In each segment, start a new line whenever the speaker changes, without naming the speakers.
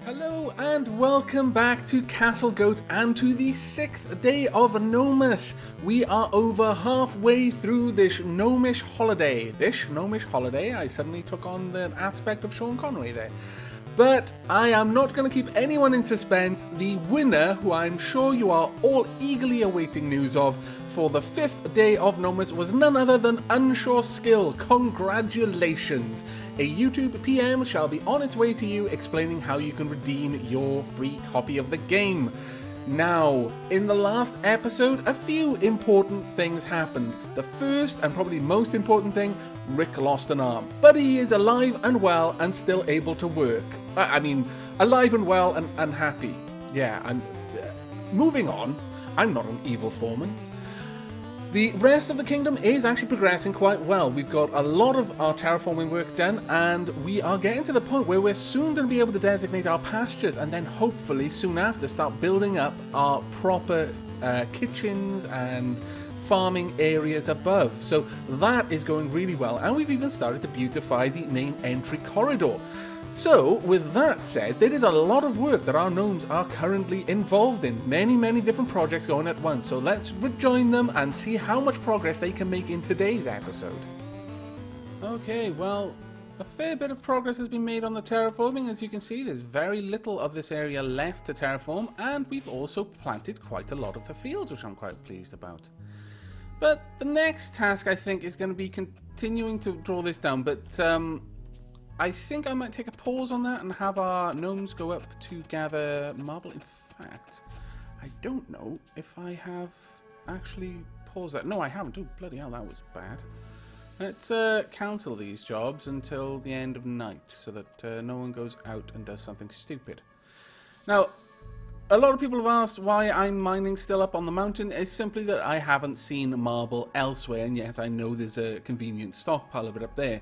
Hello and welcome back to Castlegoat and to the 6th day of Gnomus. We are over halfway through this gnomish holiday. I suddenly took on the aspect of Sean Connery there. But I am not going to keep anyone in suspense. The winner, who I'm sure you are all eagerly awaiting news of, for the 5th day of Gnomus was none other than Unsure Skill. Congratulations! A YouTube PM shall be on its way to you explaining how you can redeem your free copy of the game. Now, in the last episode, a few important things happened. The first and probably most important thing, Rick lost an arm. But he is alive and well and still able to work. I mean, alive and well and happy. Yeah, I'm... moving on. I'm not an evil foreman. The rest of the kingdom is actually progressing quite well. We've got a lot of our terraforming work done, and we are getting to the point where we're soon going to be able to designate our pastures, and then hopefully soon after start building up our proper kitchens and farming areas above. So that is going really well, and we've even started to beautify the main entry corridor. So, with that said, there is a lot of work that our gnomes are currently involved in. Many different projects going at once. So let's rejoin them and see how much progress they can make in today's episode. Okay, well, a fair bit of progress has been made on the terraforming. As you can see, there's very little of this area left to terraform, and we've also planted quite a lot of the fields, which I'm quite pleased about. But the next task, I think, is going to be continuing to draw this down, but I think I might take a pause on that and have our gnomes go up to gather marble. In fact, I don't know if I have actually paused that. No, I haven't. Oh, bloody hell, that was bad. Let's cancel these jobs until the end of night so that no one goes out and does something stupid. Now, a lot of people have asked why I'm mining still up on the mountain. It's simply that I haven't seen marble elsewhere, and yet I know there's a convenient stockpile of it up there.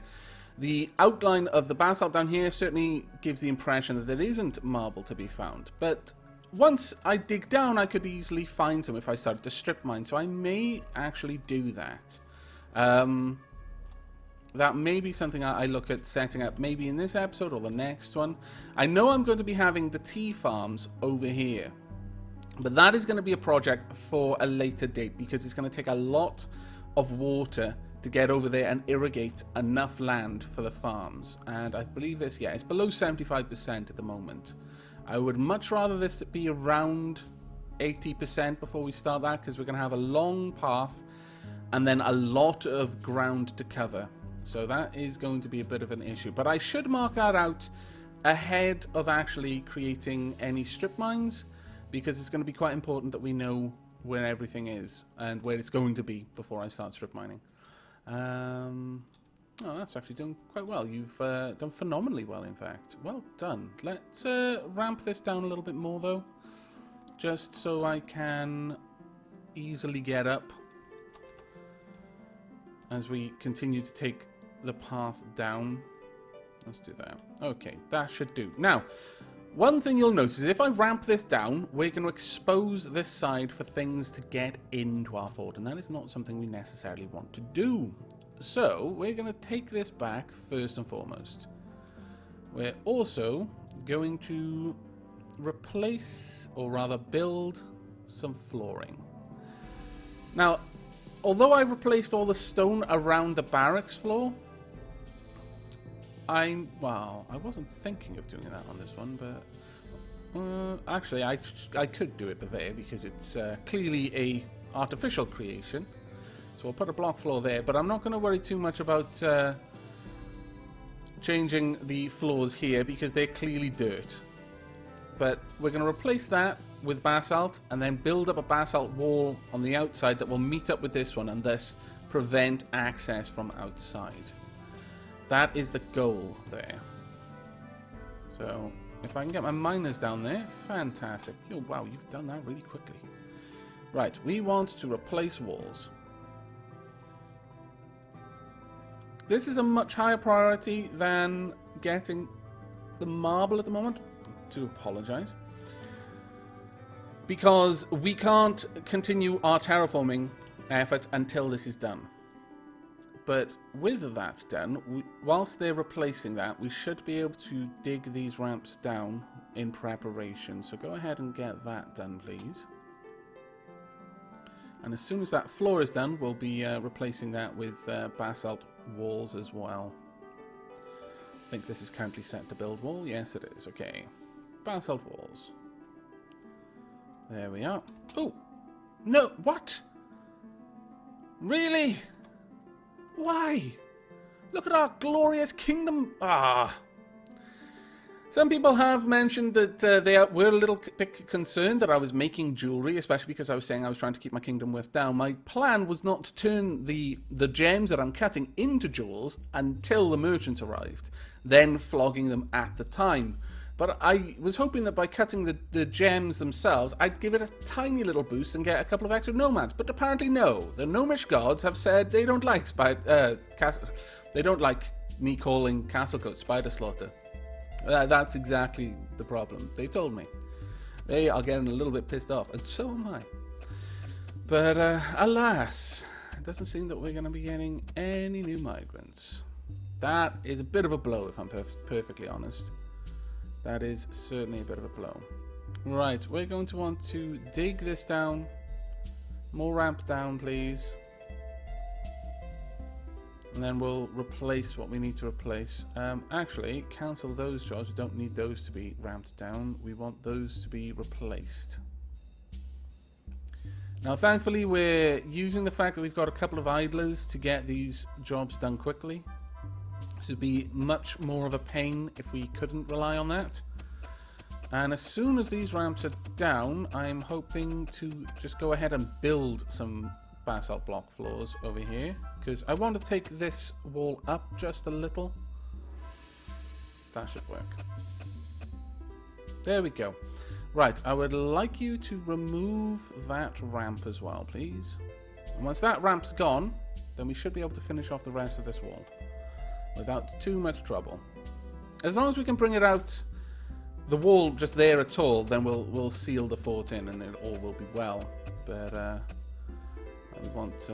The outline of the basalt down here certainly gives the impression that there isn't marble to be found. But once I dig down, I could easily find some if I started to strip mine. So I may actually do that. That may be something I look at setting up maybe in this episode or the next one. I know I'm going to be having the tea farms over here. But that is going to be a project for a later date because it's going to take a lot of water to get over there and irrigate enough land for the farms. And I believe this, yeah, it's below 75% at the moment. I would much rather this be around 80% before we start that, because we're going to have a long path and then a lot of ground to cover. So that is going to be a bit of an issue. But I should mark that out ahead of actually creating any strip mines, because it's going to be quite important that we know where everything is and where it's going to be before I start strip mining. Oh, that's actually doing quite well. You've done phenomenally well, in fact. Well done. Let's ramp this down a little bit more, though, just so I can easily get up as we continue to take the path down. Let's do that. Okay, that should do. Now, one thing you'll notice is if I ramp this down, we're going to expose this side for things to get into our fort, and that is not something we necessarily want to do. So, we're going to take this back first and foremost. We're also going to replace, or rather build, some flooring. Now, although I've replaced all the stone around the barracks floor, I wasn't thinking of doing that on this one, but actually I could do it there because it's clearly a artificial creation. So we'll put a block floor there, but I'm not going to worry too much about changing the floors here because they're clearly dirt. But we're going to replace that with basalt and then build up a basalt wall on the outside that will meet up with this one and thus prevent access from outside. That is the goal there. So, if I can get my miners down there, fantastic. Oh, wow, you've done that really quickly. Right, we want to replace walls. This is a much higher priority than getting the marble at the moment. To apologize. Because we can't continue our terraforming efforts until this is done. But with that done, whilst they're replacing that, we should be able to dig these ramps down in preparation. So go ahead and get that done, please. And as soon as that floor is done, we'll be replacing that with basalt walls as well. I think this is currently set to build wall. Yes, it is. Okay. Basalt walls. There we are. Oh! No! What? Really? Why? Look at our glorious kingdom. Ah! Some people have mentioned that they were a little bit concerned that I was making jewelry, especially because I was saying I was trying to keep my kingdom worth down. My plan was not to turn the gems that I'm cutting into jewels until the merchants arrived, then flogging them at the time. But I was hoping that by cutting the gems themselves, I'd give it a tiny little boost and get a couple of extra nomads. But apparently no. The gnomish gods have said they don't like they don't like me calling Castlegoat spider slaughter. That's exactly the problem. They told me. They are getting a little bit pissed off, and so am I. But alas, it doesn't seem that we're going to be getting any new migrants. That is a bit of a blow, if I'm perfectly honest. That is certainly a bit of a blow. Right, we're going to want to dig this down. More ramp down, please. And then we'll replace what we need to replace. Actually, cancel those jobs. We don't need those to be ramped down. We want those to be replaced. Now, thankfully, we're using the fact that we've got a couple of idlers to get these jobs done quickly. This would be much more of a pain if we couldn't rely on that. And as soon as these ramps are down, I'm hoping to just go ahead and build some basalt block floors over here, because I want to take this wall up just a little. That should work. There we go. Right, I would like you to remove that ramp as well, please. And once that ramp's gone, then we should be able to finish off the rest of this wall without too much trouble. As long as we can bring it out, the wall just there at all, then we'll seal the fort in and it all will be well. But we want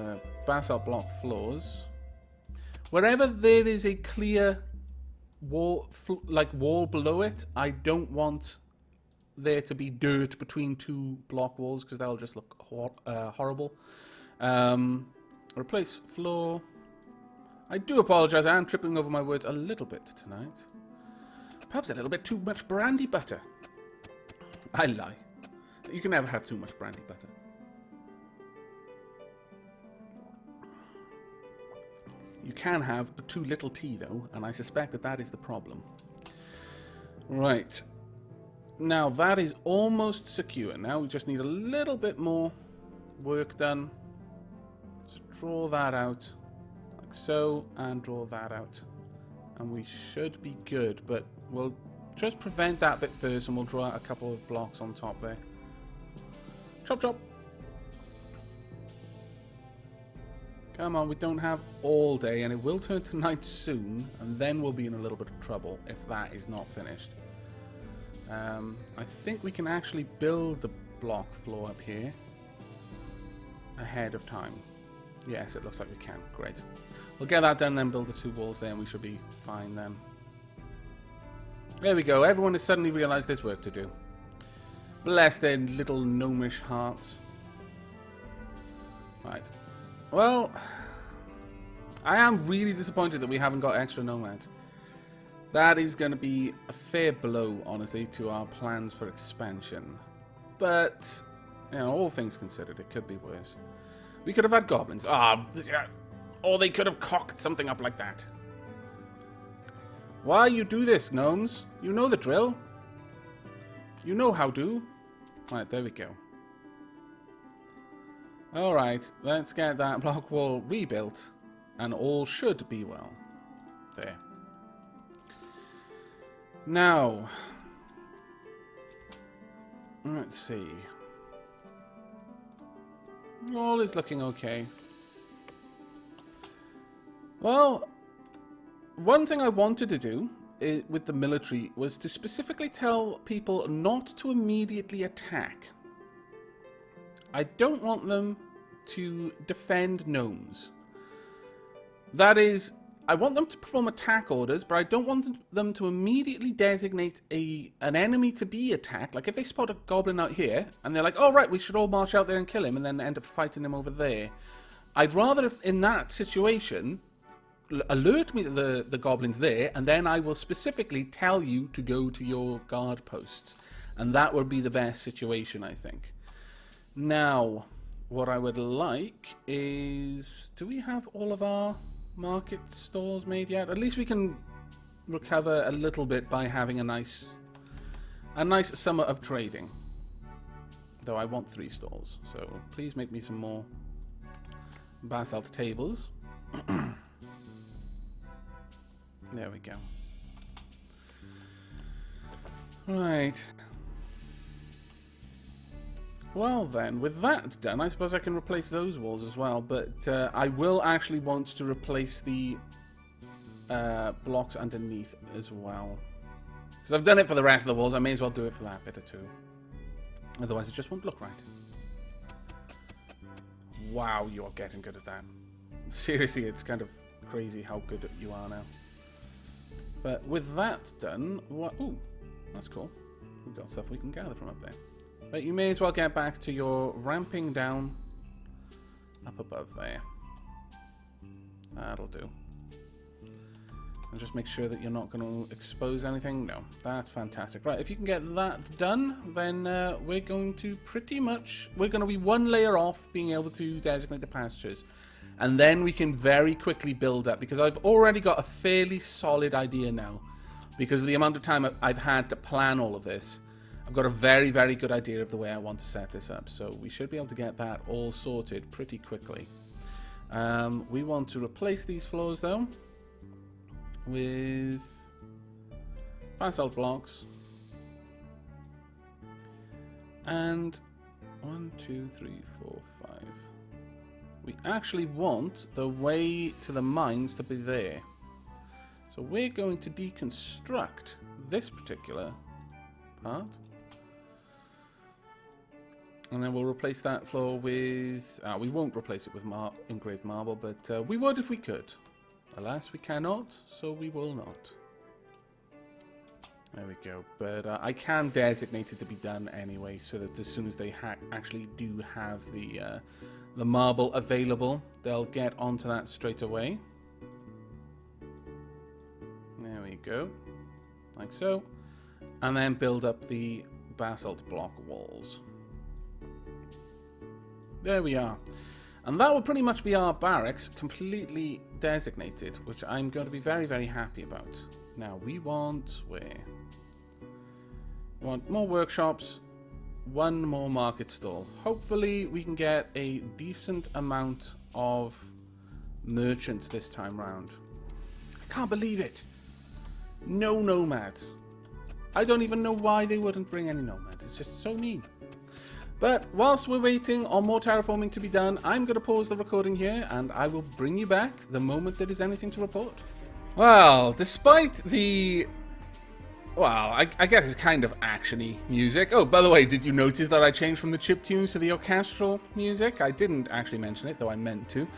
basalt block floors. Wherever there is a clear wall, wall below it, I don't want there to be dirt between two block walls because that'll just look horrible. Replace floor. I do apologize. I am tripping over my words a little bit tonight. Perhaps a little bit too much brandy butter. I lie. You can never have too much brandy butter. You can have too little tea, though, and I suspect that that is the problem. Right. Now, that is almost secure. Now we just need a little bit more work done. Just draw that out, like so, and draw that out. And we should be good, but we'll just prevent that bit first, and we'll draw out a couple of blocks on top there. Chop, chop. Come on, we don't have all day, and it will turn to night soon, and then we'll be in a little bit of trouble if that is not finished. I think we can actually build the block floor up here ahead of time. Yes, it looks like we can. Great. We'll get that done, then build the two walls there, and we should be fine then. There we go. Everyone has suddenly realized there's work to do. Bless their little gnomish hearts. Right. Well, I am really disappointed that we haven't got extra nomads. That is going to be a fair blow, honestly, to our plans for expansion. But, you know, all things considered, it could be worse. We could have had goblins. Or they could have cocked something up like that. Why you do this, gnomes? You know the drill. You know how to. Right, there we go. Alright, let's get that block wall rebuilt, and all should be well. There. Now, let's see. All is looking okay. Well, one thing I wanted to do with the military was to specifically tell people not to immediately attack. I don't want them to defend gnomes. That is I want them to perform attack orders, but I don't want them to immediately designate an enemy to be attacked. Like, if they spot a goblin out here, and they're like, oh, right, we should all march out there and kill him, and then end up fighting him over there. I'd rather, if in that situation, alert me that the goblin's there, and then I will specifically tell you to go to your guard posts. And that would be the best situation, I think. Now, what I would like is... Do we have all of our market stalls made yet? At least we can recover a little bit by having a nice summer of trading. Though I want 3 stalls, so please make me some more basalt tables. There we go. Right. Well then, with that done, I suppose I can replace those walls as well, but I will actually want to replace the blocks underneath as well. Because I've done it for the rest of the walls, I may as well do it for that bit or two. Otherwise it just won't look right. Wow, you are getting good at that. Seriously, it's kind of crazy how good you are now. But with that done, what? Ooh, that's cool. We've got stuff we can gather from up there. But you may as well get back to your ramping down up above there. That'll do. And just make sure that you're not going to expose anything. No, that's fantastic. Right, if you can get that done, then we're going to we're going to be 1 layer off being able to designate the pastures. And then we can very quickly build up, because I've already got a fairly solid idea now. Because of the amount of time I've had to plan all of this. I've got a very, very good idea of the way I want to set this up. So we should be able to get that all sorted pretty quickly. We want to replace these floors, though, with basalt blocks. And 1, 2, 3, 4, 5. We actually want the way to the mines to be there. So we're going to deconstruct this particular part. And then we'll replace that floor with... we won't replace it with engraved marble, but we would if we could. Alas, we cannot, so we will not. There we go. But I can designate it to be done anyway, so that as soon as they actually do have the marble available, they'll get onto that straight away. There we go. Like so. And then build up the basalt block walls. There we are. And that will pretty much be our barracks completely designated, which I'm going to be very, very happy about. Now, we want where? We want more workshops, 1 more market stall. Hopefully, we can get a decent amount of merchants this time round. I can't believe it. No nomads. I don't even know why they wouldn't bring any nomads. It's just so mean. But whilst we're waiting on more terraforming to be done, I'm going to pause the recording here, and I will bring you back the moment there is anything to report. Well, despite the... Well, I guess it's kind of action-y music. Oh, by the way, did you notice that I changed from the chiptunes to the orchestral music? I didn't actually mention it, though I meant to.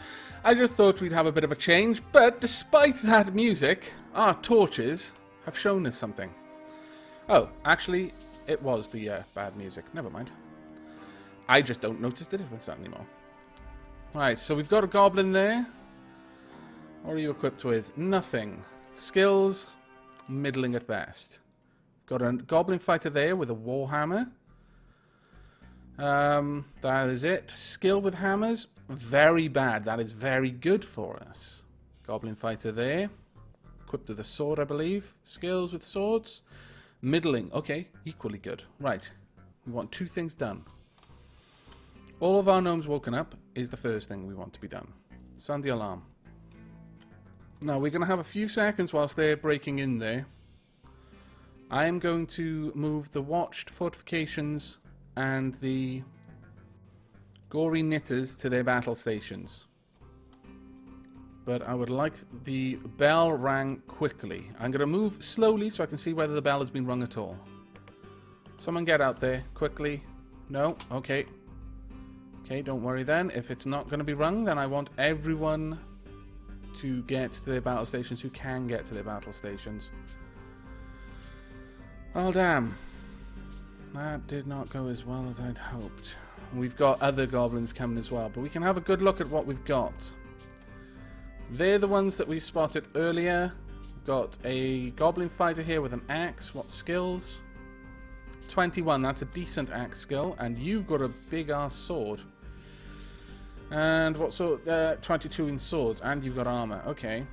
I just thought we'd have a bit of a change, but despite that music, our torches have shown us something. Oh, actually, it was the bad music. Never mind. I just don't notice the difference anymore. Right, so we've got a goblin there. What are you equipped with? Nothing. Skills, middling at best. Got a goblin fighter there with a warhammer. That is it. Skill with hammers, very bad. That is very good for us. Goblin fighter there. Equipped with a sword, I believe. Skills with swords. Middling. Okay, equally good. Right. We want 2 things done. All of our gnomes woken up is the first thing we want to be done. Sound the alarm. Now, we're going to have a few seconds whilst they're breaking in there. I am going to move the watched fortifications and the gory knitters to their battle stations. But I would like the bell rang quickly. I'm going to move slowly so I can see whether the bell has been rung at all. Someone get out there quickly. No? Okay. Okay, don't worry then. If it's not going to be rung, then I want everyone to get to their battle stations, who can get to their battle stations. Oh, damn. That did not go as well as I'd hoped. We've got other goblins coming as well, but we can have a good look at what we've got. They're the ones that we spotted earlier. We've got a goblin fighter here with an axe. What skills? 21, that's a decent axe skill. And you've got a big-ass sword. And what sort? 22 in swords, and you've got armor. Okay.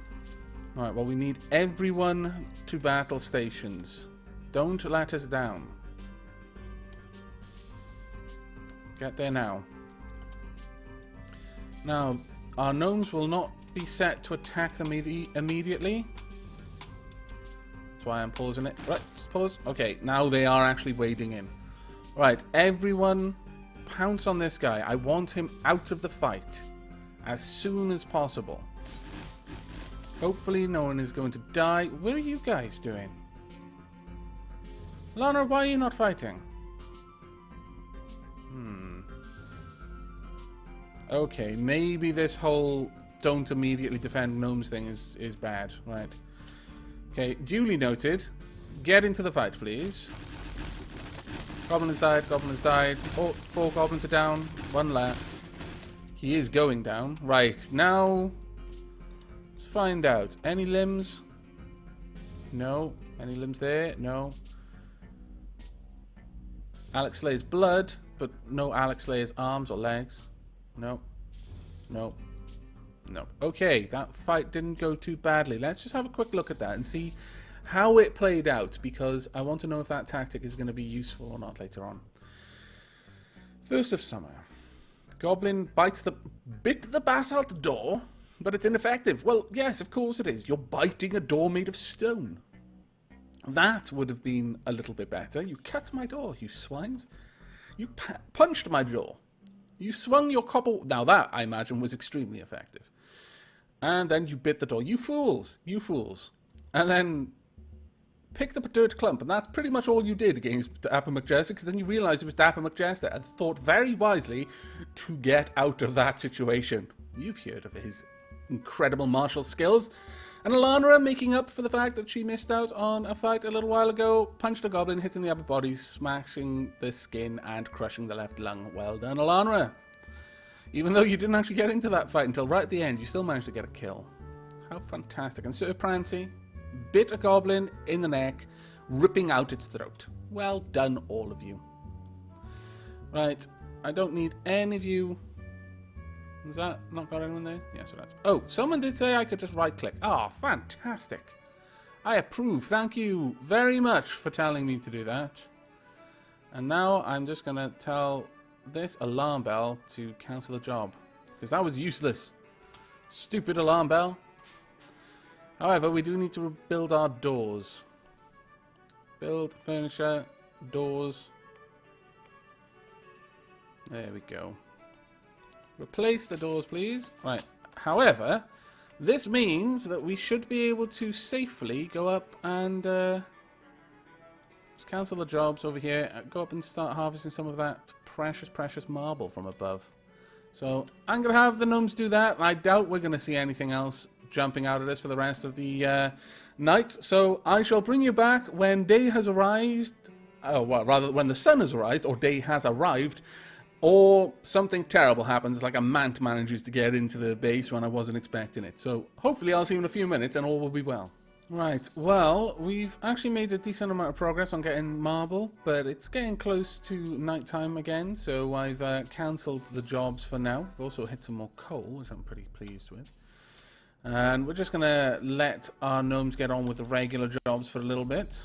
Alright, well, we need everyone to battle stations. Don't let us down. Get there now. Now, our gnomes will not be set to attack them immediately. That's why I'm pausing it. Right, pause. Okay, now they are actually wading in. Right, everyone pounce on this guy. I want him out of the fight as soon as possible. Hopefully no one is going to die. What are you guys doing? Lana, why are you not fighting? Okay, maybe this whole don't immediately defend gnomes thing is bad. Right. Okay, duly noted. Get into the fight, please. Goblin has died, goblin has died. Oh, 4 goblins are down, 1 left. He is going down. Right, now let's find out. Any limbs? No. Any limbs there? No. Alex Slayer's blood, but no Alex Slayer's arms or legs. No. No. No. Okay, that fight didn't go too badly. Let's just have a quick look at that and see how it played out, because I want to know if that tactic is going to be useful or not later on. First of summer. Goblin bit the basalt door, but it's ineffective. Well, yes, of course it is. You're biting a door made of stone. That would have been a little bit better. You cut my door, you swines. You punched my door. You swung your cobble. Now that, I imagine, was extremely effective. And then you bit the door. You fools. You fools. And then picked up a dirt clump. And that's pretty much all you did against Dapper McJester, because then you realized it was Dapper McJester and thought very wisely to get out of that situation. You've heard of his incredible martial skills. And Alana, making up for the fact that she missed out on a fight a little while ago, punched a goblin, hitting the upper body, smashing the skin and crushing the left lung. Well done, Alana. Even though you didn't actually get into that fight until right at the end, you still managed to get a kill. How fantastic. And Sir Prancy bit a goblin in the neck, ripping out its throat. Well done, all of you. Right, I don't need any of you. Has that not got anyone there? Yes, it has. Oh, someone did say I could just right-click. Ah, fantastic. I approve. Thank you very much for telling me to do that. And now I'm just going to tell this alarm bell to cancel the job, because that was useless. Stupid alarm bell. However, we do need to rebuild our doors. Build furniture, doors. There we go. Replace the doors, please. Right. However, this means that we should be able to safely go up and let's cancel the jobs over here. Go up and start harvesting some of that precious, precious marble from above. So I'm going to have the gnomes do that. I doubt we're going to see anything else jumping out of this for the rest of the night. So I shall bring you back when day has arrived. Oh, well, rather when the sun has arrived, or day has arrived. Or something terrible happens, like a mant manages to get into the base when I wasn't expecting it. So hopefully I'll see you in a few minutes and all will be well. Right, well, we've actually made a decent amount of progress on getting marble, but it's getting close to nighttime again, so I've cancelled the jobs for now. I've also hit some more coal, which I'm pretty pleased with. And we're just going to let our gnomes get on with the regular jobs for a little bit,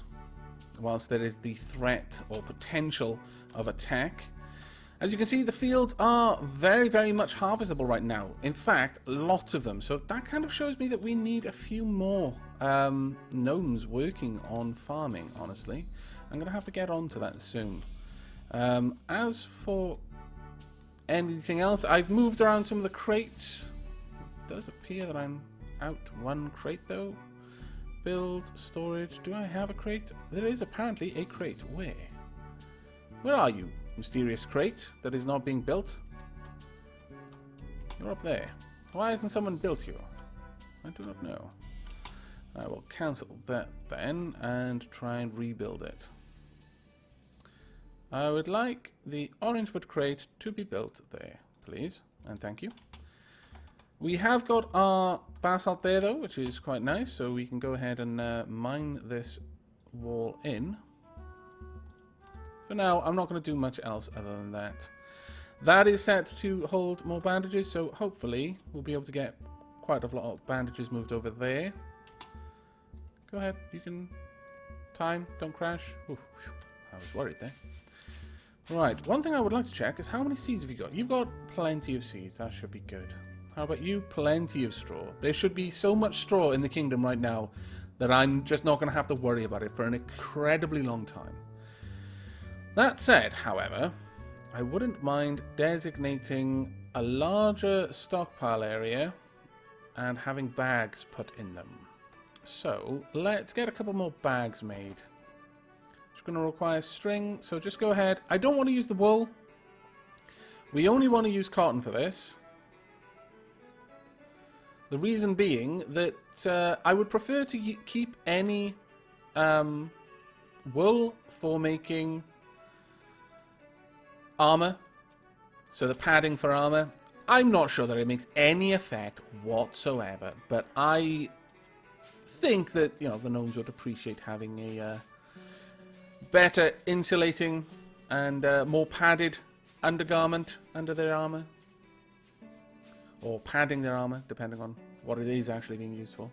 whilst there is the threat or potential of attack. As you can see, the fields are very, very much harvestable right now. In fact, lots of them. So that kind of shows me that we need a few more gnomes working on farming, honestly. I'm going to have to get on to that soon. As for anything else, I've moved around some of the crates. It does appear that I'm out 1 crate, though. Build, storage. Do I have a crate? There is apparently a crate. Where? Where are you? Mysterious crate that is not being built. You're up there. Why hasn't someone built you? I do not know. I will cancel that then and try and rebuild it. I would like the orange wood crate to be built there, please, and thank you. We have got our basalt there, though, which is quite nice, so we can go ahead and mine this wall in. For now, I'm not going to do much else other than that. That is set to hold more bandages, so hopefully we'll be able to get quite a lot of bandages moved over there. Go ahead, you can... Time, don't crash. Ooh, I was worried there. Right, one thing I would like to check is how many seeds have you got? You've got plenty of seeds, that should be good. How about you? Plenty of straw. There should be so much straw in the kingdom right now that I'm just not going to have to worry about it for an incredibly long time. That said, however, I wouldn't mind designating a larger stockpile area and having bags put in them. So, let's get a couple more bags made. It's going to require string, so just go ahead. I don't want to use the wool. We only want to use cotton for this. The reason being that I would prefer to keep any wool for making armor. So the padding for armor. I'm not sure that it makes any effect whatsoever, but I think that, you know, the gnomes would appreciate having a better insulating and more padded undergarment under their armor. Or padding their armor, depending on what it is actually being used for.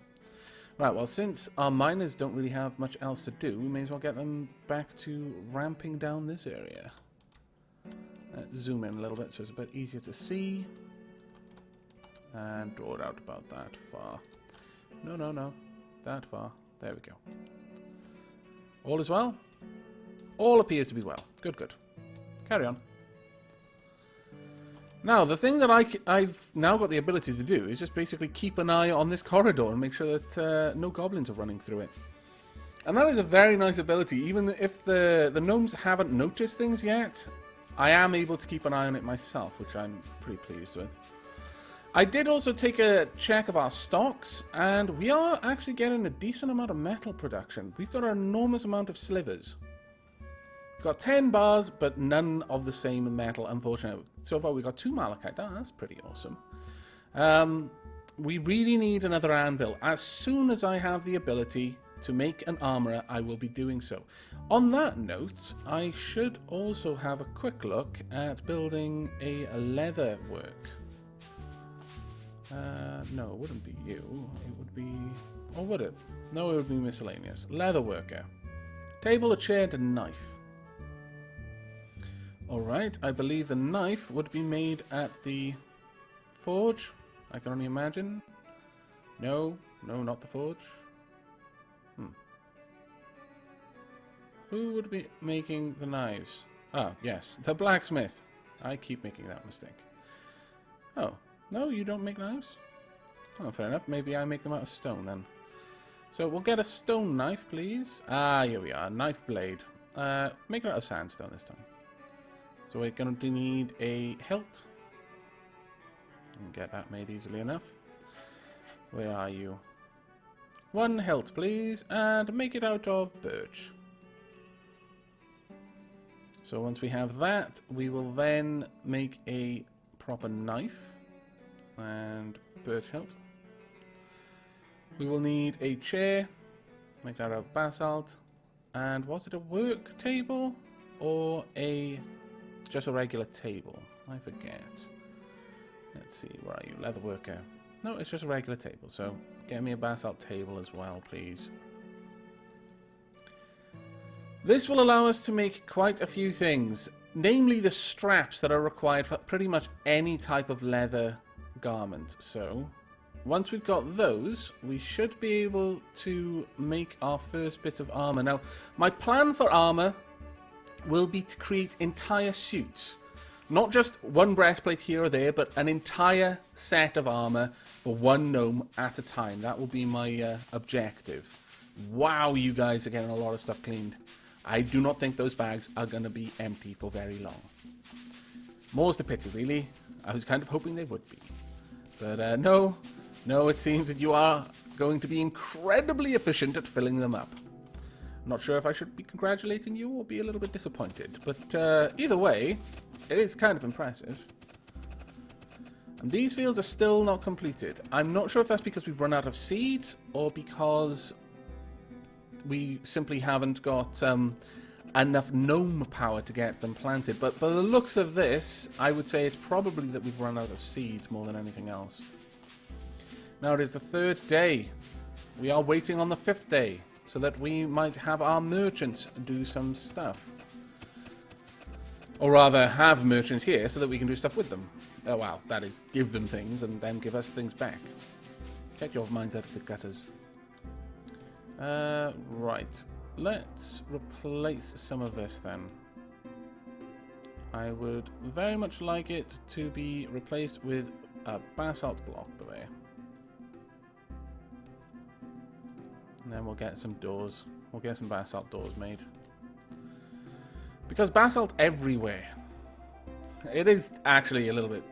Right, well, since our miners don't really have much else to do, we may as well get them back to ramping down this area. Zoom in a little bit so it's a bit easier to see. And draw it out about that far. No. That far. There we go. All is well? All appears to be well. Good. Carry on. Now, the thing that I've now got the ability to do is just basically keep an eye on this corridor and make sure that no goblins are running through it. And that is a very nice ability. Even if the gnomes haven't noticed things yet, I am able to keep an eye on it myself, which I'm pretty pleased with. I did also take a check of our stocks, and we are actually getting a decent amount of metal production. We've got an enormous amount of slivers. We've got 10 bars, but none of the same metal, unfortunately. So far, we've got 2 malachite. Oh, that's pretty awesome. We really need another anvil. As soon as I have the ability to make an armorer, I will be doing so. On that note, I should also have a quick look at building a leather work. No, it wouldn't be you. It would be... Or would it? No, it would be miscellaneous. Leather worker. Table, a chair, and a knife. Alright, I believe the knife would be made at the forge. I can only imagine. No, not the forge. Who would be making the knives? Ah, yes, the blacksmith. I keep making that mistake. Oh, no, you don't make knives? Oh, fair enough. Maybe I make them out of stone then. So we'll get a stone knife, please. Ah, here we are. Knife blade. Make it out of sandstone this time. So we're going to need a hilt. And get that made easily enough. Where are you? 1 hilt, please. And make it out of birch. So once we have that, we will then make a proper knife. And birch hilt. We will need a chair. Make that out of basalt. And was it a work table? Or just a regular table? I forget. Let's see, where are you? Leather worker. No, it's just a regular table. So get me a basalt table as well, please. This will allow us to make quite a few things. Namely the straps that are required for pretty much any type of leather garment. So once we've got those, we should be able to make our first bit of armor. Now, my plan for armor will be to create entire suits. Not just one breastplate here or there, but an entire set of armor for one gnome at a time. That will be my objective. Wow, you guys are getting a lot of stuff cleaned. I do not think those bags are going to be empty for very long. More's the pity, really. I was kind of hoping they would be. But no, No, it seems that you are going to be incredibly efficient at filling them up. I'm not sure if I should be congratulating you or be a little bit disappointed, but either way, it is kind of impressive. And these fields are still not completed. I'm not sure if that's because we've run out of seeds or because we simply haven't got enough gnome power to get them planted. But by the looks of this, I would say it's probably that we've run out of seeds more than anything else. Now it is the 3rd day. We are waiting on the 5th day so that we might have our merchants do some stuff. Or rather, have merchants here so that we can do stuff with them. Oh, well, that is, give them things and then give us things back. Get your minds out of the gutters. Right. Let's replace some of this then. I would very much like it to be replaced with a basalt block there. And then we'll get some doors. We'll get some basalt doors made. Because basalt everywhere. It is actually a little bit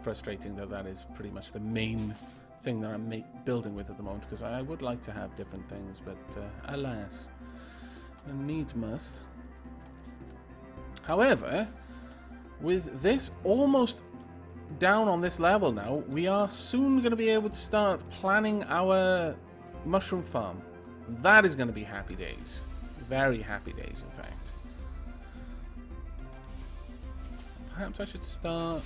frustrating that that is pretty much the main thing that I'm building with at the moment, because I would like to have different things, but alas, needs must. However, with this almost down on this level now, we are soon going to be able to start planning our mushroom farm. That is going to be happy days. Very happy days, in fact. Perhaps I should start...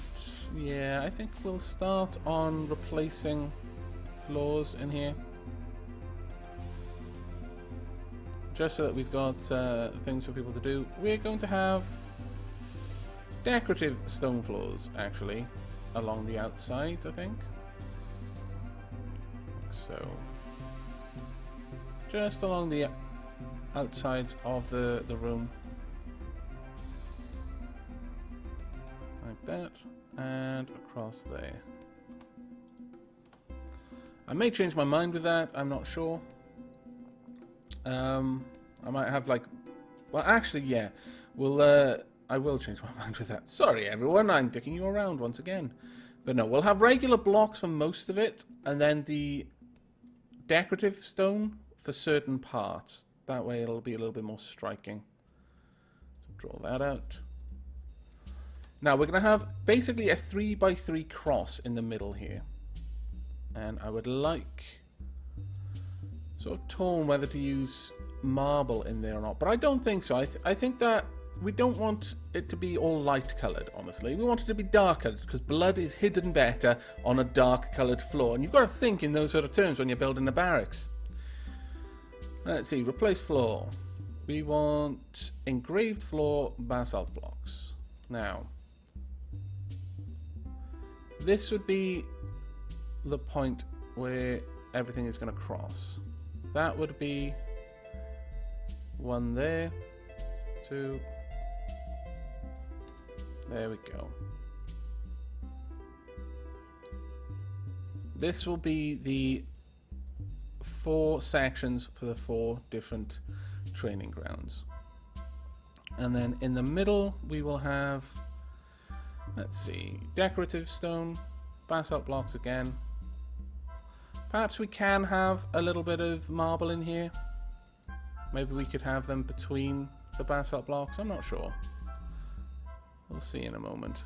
Yeah, I think we'll start on replacing floors in here. Just so that we've got things for people to do. We're going to have decorative stone floors, actually, along the outsides, I think. Like so. Just along the outsides of the room. Like that. And across there. I may change my mind with that, I'm not sure. I might have like... Well, actually, yeah. I will change my mind with that. Sorry, everyone, I'm dicking you around once again. But no, we'll have regular blocks for most of it, and then the decorative stone for certain parts. That way it'll be a little bit more striking. So draw that out. Now, we're going to have basically a 3x3 cross in the middle here. And I would like... sort of torn whether to use marble in there or not. But I don't think so. I think that we don't want it to be all light coloured, honestly. We want it to be dark coloured, because blood is hidden better on a dark coloured floor. And you've got to think in those sort of terms when you're building a barracks. Let's see, replace floor. We want engraved floor basalt blocks. Now, this would be the point where everything is going to cross. That would be one there, two, there we go. This will be the 4 sections for the 4 different training grounds. And then in the middle we will have, let's see, decorative stone, basalt blocks again. Perhaps we can have a little bit of marble in here. Maybe we could have them between the basalt blocks. I'm not sure. We'll see in a moment.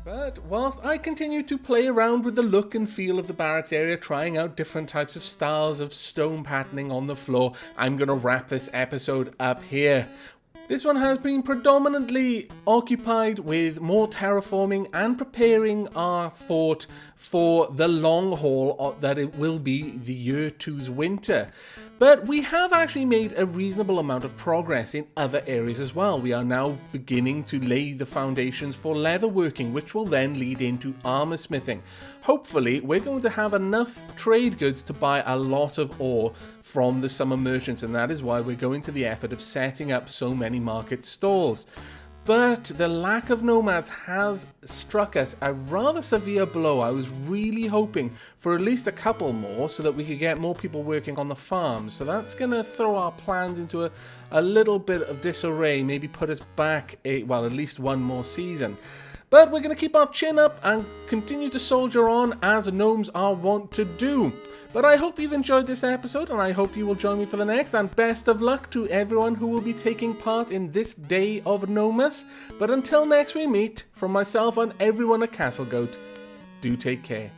But whilst I continue to play around with the look and feel of the barracks area, trying out different types of styles of stone patterning on the floor, I'm going to wrap this episode up here. This one has been predominantly occupied with more terraforming and preparing our fort for the long haul that it will be the year 2's winter. But we have actually made a reasonable amount of progress in other areas as well. We are now beginning to lay the foundations for leatherworking, which will then lead into armor smithing. Hopefully, we're going to have enough trade goods to buy a lot of ore from the summer merchants, and that is why we're going to the effort of setting up so many market stalls. But the lack of nomads has struck us a rather severe blow. I was really hoping for at least a couple more so that we could get more people working on the farms. So that's going to throw our plans into a little bit of disarray, maybe put us back at least one more season. But we're going to keep our chin up and continue to soldier on as gnomes are wont to do. But I hope you've enjoyed this episode, and I hope you will join me for the next, and best of luck to everyone who will be taking part in this day of Gnomus. But until next we meet, from myself and everyone at Castlegoat, do take care.